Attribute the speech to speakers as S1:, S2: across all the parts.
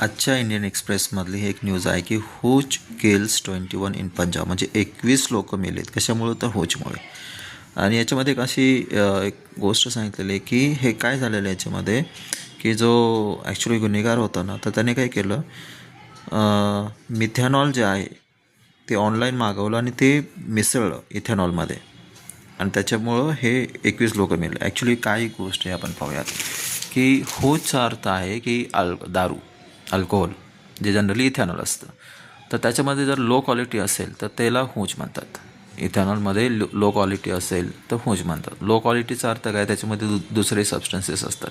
S1: आजच्या इंडियन एक्सप्रेसमधली एक न्यूज आहे की होच केल्स 21 इन पंजाब, म्हणजे 21 लोक मेलेत. कशामुळं? तर होचमुळे. आणि याच्यामध्ये एक अशी एक गोष्ट सांगितलेली आहे की हे काय झालेलं आहे याच्यामध्ये, की जो ॲक्च्युली गुन्हेगार होता ना, तर त्याने काय केलं, मिथॅनॉल जे आहे ते ऑनलाईन मागवलं आणि ते मिसळलं इथेनॉलमध्ये, आणि त्याच्यामुळं हे 21 लोक मेले. ॲक्च्युली काय गोष्ट आहे आपण पाहूयात, की होचचा अर्थ आहे की दारू, अल्कोहोल, जे जनरली इथेनॉल असतं. तर त्याच्यामध्ये जर लो क्वालिटी असेल तर त्याला होच म्हणतात. इथेनॉलमध्ये लो क्वालिटी असेल तर होच म्हणतात. लो क्वालिटीचा अर्थ काय, त्याच्यामध्ये दुसरे सबस्टन्सेस असतात.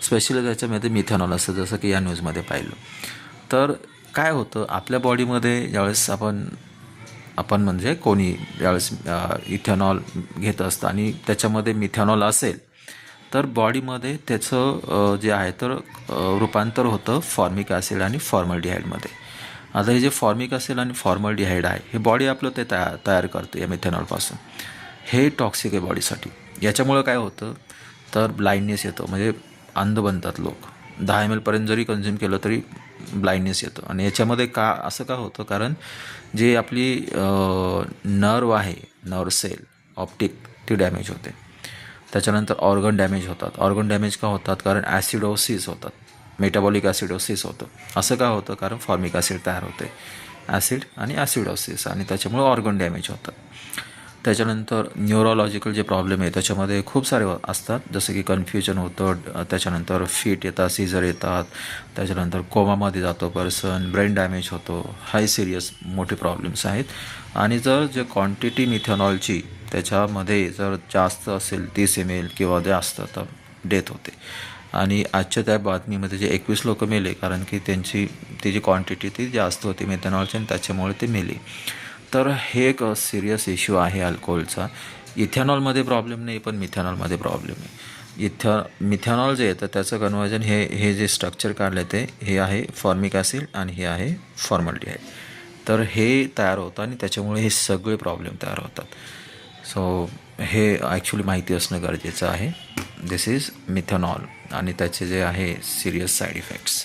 S1: स्पेशली त्याच्यामध्ये मिथेनॉल असतं, जसं की या न्यूजमध्ये पाहिलं. तर काय होतं आपल्या बॉडीमध्ये, ज्यावेळेस आपण म्हणजे कोणी ज्यावेळेस इथेनॉल घेत असतं आणि त्याच्यामध्ये मिथेनॉल असेल, तर बॉडीमध्ये त्याचं जे आहे तर रूपांतर होतं फॉर्मिक ॲसिड आणि फॉर्मल्डिहाईडमध्ये. आता हे जे फॉर्मिक ॲसिड आणि फॉर्मल्डिहाईड आहे, हे बॉडी आपलं ते तयार करतं या मिथेनॉलपासून. हे टॉक्सिक आहे बॉडीसाठी. याच्यामुळं काय होतं, तर ब्लाइंडनेस येतो, म्हणजे अंध बनतात लोक. 10 ml पर्यंत जरी कन्झ्युम केलं तरी ब्लाइंडनेस येतो. आणि याच्यामध्ये का असं का होतं, कारण जे आपली नर्व आहे, नर्व सेल ऑप्टिक, ती डॅमेज होते. त्याच्यानंतर ऑर्गन डॅमेज होतात. ऑर्गन डॅमेज का होतात, कारण ॲसिडोसिस होतात, मेटाबॉलिक ॲसिडोसिस होतं. असं का होतं, कारण फॉर्मिक ॲसिड तयार होते, ॲसिड आणि ॲसिडोसिस, आणि त्याच्यामुळे ऑर्गन डॅमेज होतात. त्याच्यानंतर न्यूरोलॉजिकल जे प्रॉब्लेम आहे त्याच्यामध्ये खूप सारे असतात, जसं की कन्फ्युजन होतं, त्याच्यानंतर फिट येतात, सीझर येतात, त्याच्यानंतर कोमामध्ये जातो पर्सन, ब्रेन डॅमेज होतो. हाय सिरियस मोठे प्रॉब्लेम्स आहेत. आणि जर जे क्वांटिटी मिथेनॉलची त्याच्यामध्ये जर जास्त असेल, 30 ml किंवा जास्त, तर डेथ होते. आणि आजच्या त्या बातमीमध्ये जे 21 लोक मेले, कारण की ती जी क्वांटिटी ती जास्त होती मिथेनॉलची, आणि त्याच्यामुळे ते मेले. तर हे एक सिरियस इश्यू आहे अल्कोहोलचा. इथेनॉलमध्ये प्रॉब्लेम नाही, पण मिथेनॉलमध्ये प्रॉब्लेम आहे. मिथेनॉल जे आहे तर त्याचं कन्वर्जन हे जे स्ट्रक्चर काढलं ते हे आहे फॉर्मिक ॲसिड आणि हे आहे फॉर्मल्डिहाईड. तर हे तयार होतं आणि त्याच्यामुळे हे सगळे प्रॉब्लेम तयार होतात. सो हे ॲक्च्युली माहिती असणं गरजेचं आहे. दिस इज मिथेनॉल आणि त्याचे जे आहे सिरियस साईड इफेक्ट्स.